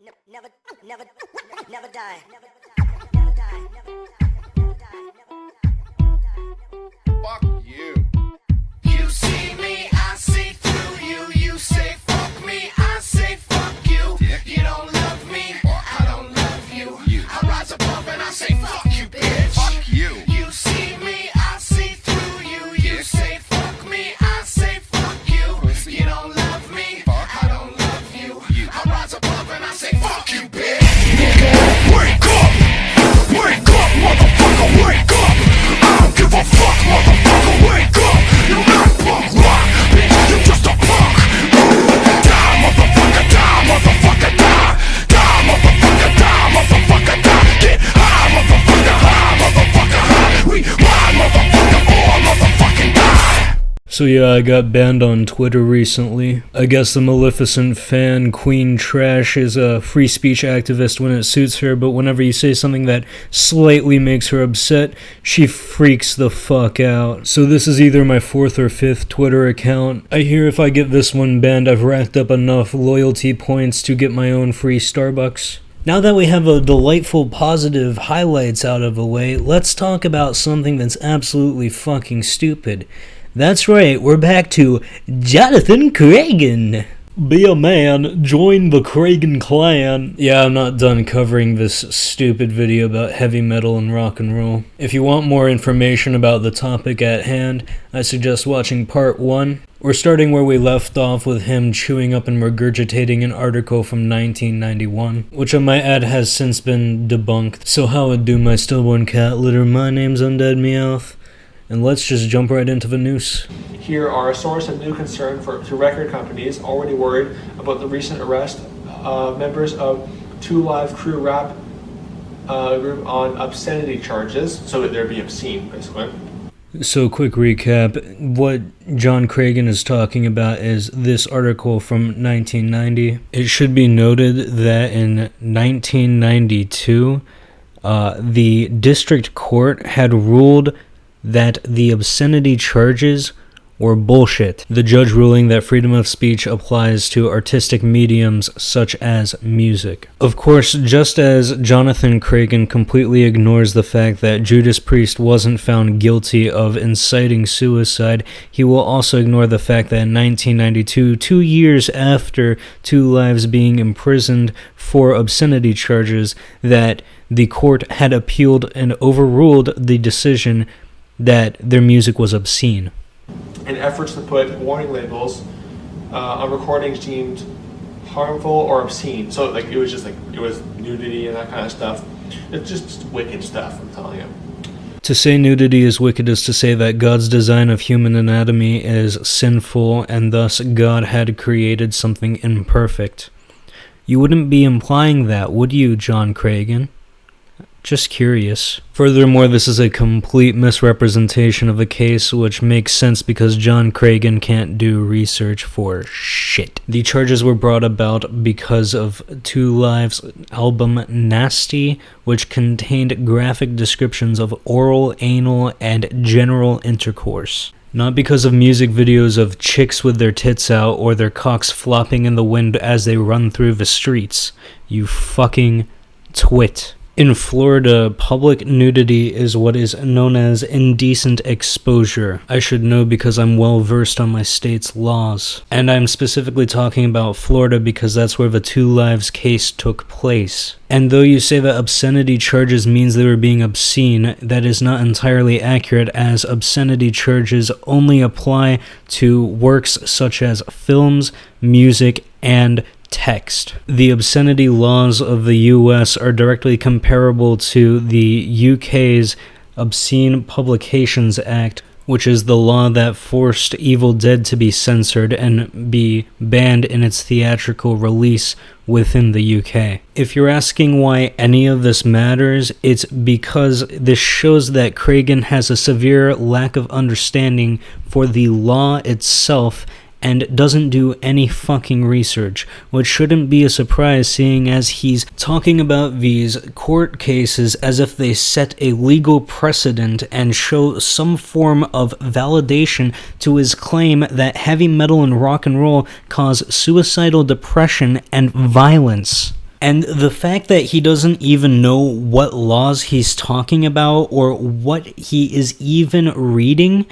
Never, never, never die. Never die. Never die. Never die. Fuck you. You see me, I see through you. You say fuck me, I say fuck you. You don't love me, I don't love you. I rise above and I say fuck you, bitch. Fuck you. You see me, I see through you. You say fuck me, I say fuck you. You don't love me, I don't love you. I rise above and I say fuck you, bitch. Wake up! Wake up, motherfucker, wake up! I don't give a fuck, motherfucker, wake up! You're not punk rock, bitch, you're just a punk! Die, motherfucker, die, motherfucker, die! Die, motherfucker, die, motherfucker, die! Get high, motherfucker, high! We ride, motherfucker, all motherfucking die! So yeah, I got banned on Twitter recently. I guess the Maleficent fan Queen Trash is a free speech activist when it suits her, but whenever you say something that slightly makes her upset, she freaks the fuck out. So this is either my 4th or 5th Twitter account. I hear if I get this one banned, I've racked up enough loyalty points to get my own free Starbucks. Now that we have a delightful positive highlights out of the way, let's talk about something that's absolutely fucking stupid. That's right, we're back to Jonathan Cragen. Be a man, join the Cragen clan. Yeah, I'm not done covering this stupid video about heavy metal and rock and roll. If you want more information about the topic at hand, I suggest watching part 1. We're starting where we left off with him chewing up and regurgitating an article from 1991, which I might add has since been debunked. So how it do, my stillborn cat litter? My name's Unded Meowth. And let's just jump right into the news. Here are a source of new concern to record companies already worried about the recent arrest of members of Two Live Crew rap group on obscenity charges, so that they're being obscene, basically. So quick recap, what John Cragen is talking about is this article from 1990. It should be noted that in 1992, the district court had ruled that the obscenity charges were bullshit. The judge ruling that freedom of speech applies to artistic mediums such as music. Of course, just as Jonathan Cragen completely ignores the fact that Judas Priest wasn't found guilty of inciting suicide, he will also ignore the fact that in 1992, 2 years after Two Lives being imprisoned for obscenity charges, that the court had appealed and overruled the decision that their music was obscene. In efforts to put warning labels on recordings deemed harmful or obscene. So it was nudity and that kind of stuff. It's just wicked stuff, I'm telling you. To say nudity is wicked is to say that God's design of human anatomy is sinful and thus God had created something imperfect. You wouldn't be implying that, would you, John Cragen? Just curious. Furthermore, this is a complete misrepresentation of the case, which makes sense because John Cragen can't do research for shit. The charges were brought about because of Two Lives' album Nasty, which contained graphic descriptions of oral, anal, and general intercourse. Not because of music videos of chicks with their tits out or their cocks flopping in the wind as they run through the streets. You fucking twit. In Florida, public nudity is what is known as indecent exposure. I should know because I'm well versed on my state's laws. And I'm specifically talking about Florida because that's where the Two Lives case took place. And though you say that obscenity charges means they were being obscene, that is not entirely accurate, as obscenity charges only apply to works such as films, music, and text. The obscenity laws of the US are directly comparable to the UK's Obscene Publications Act, which is the law that forced Evil Dead to be censored and be banned in its theatrical release within the UK. If you're asking why any of this matters, it's because this shows that Cragen has a severe lack of understanding for the law itself and doesn't do any fucking research, which shouldn't be a surprise seeing as he's talking about these court cases as if they set a legal precedent and show some form of validation to his claim that heavy metal and rock and roll cause suicidal depression and violence. And the fact that he doesn't even know what laws he's talking about or what he is even reading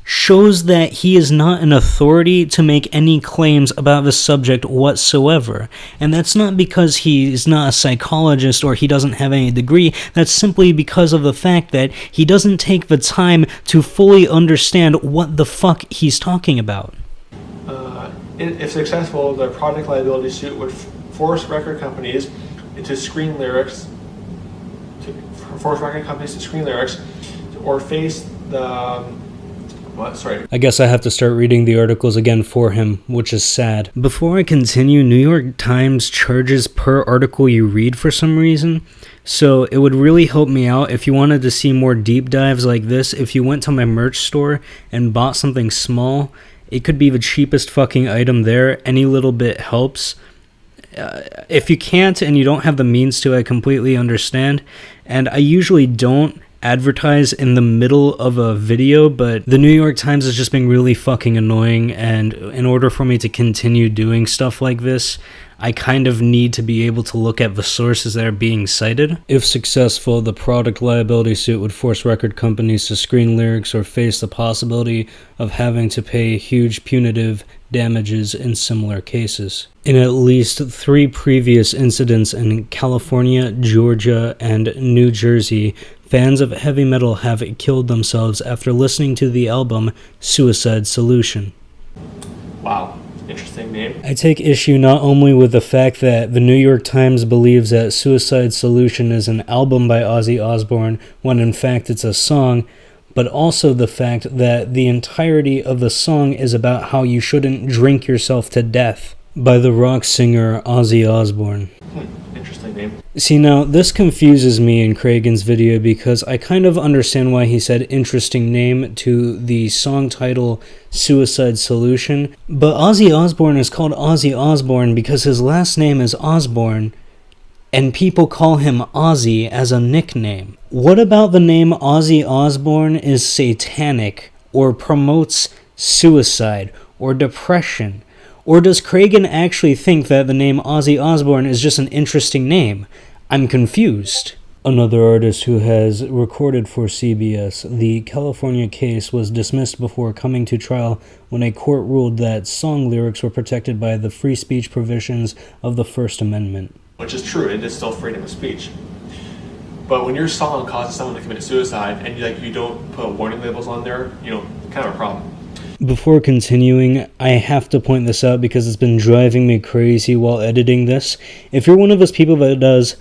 shows that he is not an authority to make any claims about the subject whatsoever. And that's not because he's not a psychologist or he doesn't have any degree. That's simply because of the fact that he doesn't take the time to fully understand what the fuck he's talking about. If successful, the product liability suit would force record companies to screen lyrics, or face the I guess I have to start reading the articles again for him, which is sad. Before I continue, New York Times charges per article you read for some reason, so it would really help me out if you wanted to see more deep dives like this. If you went to my merch store and bought something small, it could be the cheapest fucking item there. Any little bit helps. If you can't and you don't have the means to, I completely understand. And I usually don't advertise in the middle of a video, but the New York Times is just being really fucking annoying, and in order for me to continue doing stuff like this, I kind of need to be able to look at the sources that are being cited. If successful, the product liability suit would force record companies to screen lyrics or face the possibility of having to pay huge punitive damages in similar cases. In at least 3 previous incidents in California, Georgia, and New Jersey, fans of heavy metal have killed themselves after listening to the album Suicide Solution. Wow, interesting name. I take issue not only with the fact that the New York Times believes that Suicide Solution is an album by Ozzy Osbourne when in fact it's a song, but also the fact that the entirety of the song is about how you shouldn't drink yourself to death by the rock singer Ozzy Osbourne. Interesting name. See, now, this confuses me in Cragen's video because I kind of understand why he said interesting name to the song title Suicide Solution, but Ozzy Osbourne is called Ozzy Osbourne because his last name is Osbourne, and people call him Ozzy as a nickname. What about the name Ozzy Osbourne is satanic, or promotes suicide, or depression? Or does Cragen actually think that the name Ozzy Osbourne is just an interesting name? I'm confused. Another artist who has recorded for CBS, the California case was dismissed before coming to trial when a court ruled that song lyrics were protected by the free speech provisions of the First Amendment. Which is true, it is still freedom of speech. But when your song causes someone to commit suicide and you don't put warning labels on there, kind of a problem. Before continuing, I have to point this out because it's been driving me crazy while editing this. If you're one of those people that does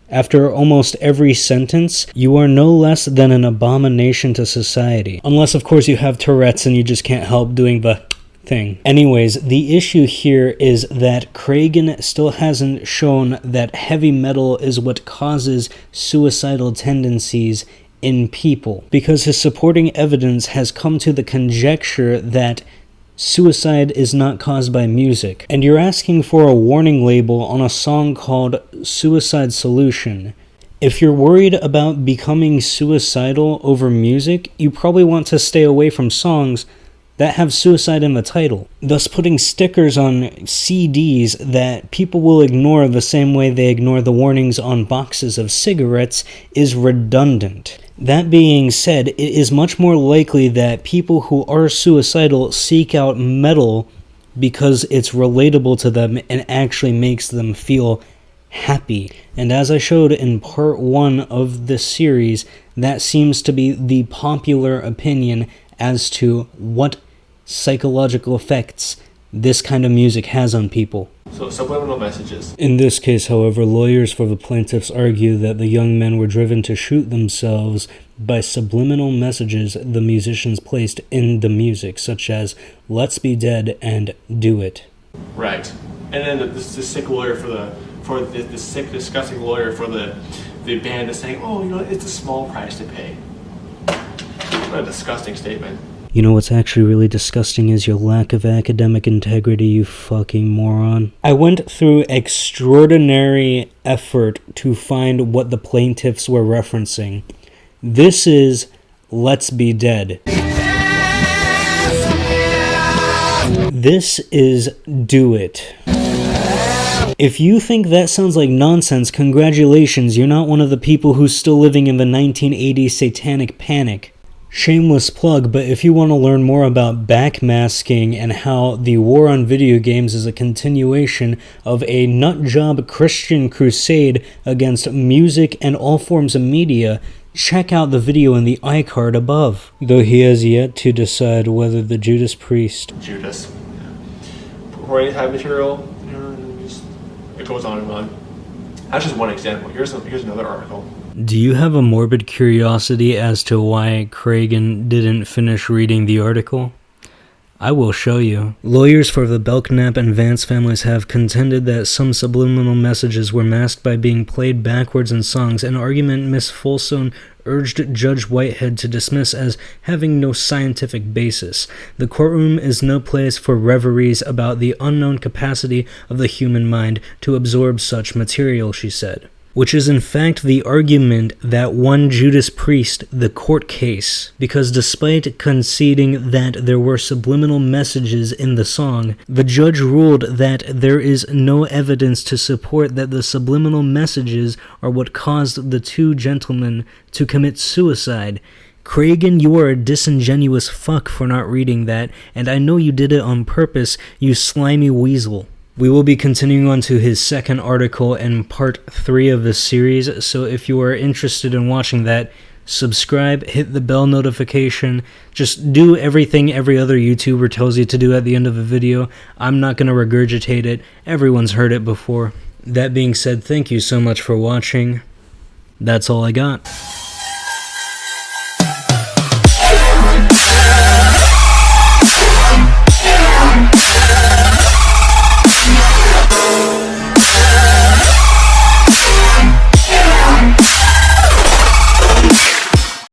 after almost every sentence, you are no less than an abomination to society. Unless, of course, you have Tourette's and you just can't help doing the thing. Anyways, the issue here is that Cragen still hasn't shown that heavy metal is what causes suicidal tendencies in people, because his supporting evidence has come to the conjecture that suicide is not caused by music. And you're asking for a warning label on a song called Suicide Solution. If you're worried about becoming suicidal over music, you probably want to stay away from songs that have suicide in the title, thus putting stickers on CDs that people will ignore the same way they ignore the warnings on boxes of cigarettes is redundant. That being said, it is much more likely that people who are suicidal seek out metal because it's relatable to them and actually makes them feel happy. And as I showed in part 1 of this series, that seems to be the popular opinion as to what psychological effects this kind of music has on people. So subliminal messages. In this case, however, lawyers for the plaintiffs argue that the young men were driven to shoot themselves by subliminal messages the musicians placed in the music, such as "Let's Be Dead" and "Do It." Right. And then the sick lawyer for the sick, disgusting lawyer for the band is saying, it's a small price to pay. What a disgusting statement. You know what's actually really disgusting is your lack of academic integrity, you fucking moron. I went through extraordinary effort to find what the plaintiffs were referencing. This is "Let's Be Dead." This is "Do It." If you think that sounds like nonsense, congratulations, you're not one of the people who's still living in the 1980s satanic panic. Shameless plug, but if you want to learn more about backmasking and how the war on video games is a continuation of a nutjob Christian crusade against music and all forms of media, check out the video in the iCard above. Though he has yet to decide whether the Judas Priest... Judas. Writing type material, it goes on and on. That's just one example. Here's another article. Do you have a morbid curiosity as to why Cragen didn't finish reading the article? I will show you. Lawyers for the Belknap and Vance families have contended that some subliminal messages were masked by being played backwards in songs, an argument Miss Folsom urged Judge Whitehead to dismiss as having no scientific basis. The courtroom is no place for reveries about the unknown capacity of the human mind to absorb such material, she said. Which is in fact the argument that won Judas Priest the court case, because despite conceding that there were subliminal messages in the song, the judge ruled that there is no evidence to support that the subliminal messages are what caused the two gentlemen to commit suicide. Cragen, you are a disingenuous fuck for not reading that, and I know you did it on purpose, you slimy weasel. We will be continuing on to his second article in part 3 of this series, so if you are interested in watching that, subscribe, hit the bell notification, just do everything every other YouTuber tells you to do at the end of a video. I'm not going to regurgitate it, everyone's heard it before. That being said, thank you so much for watching. That's all I got.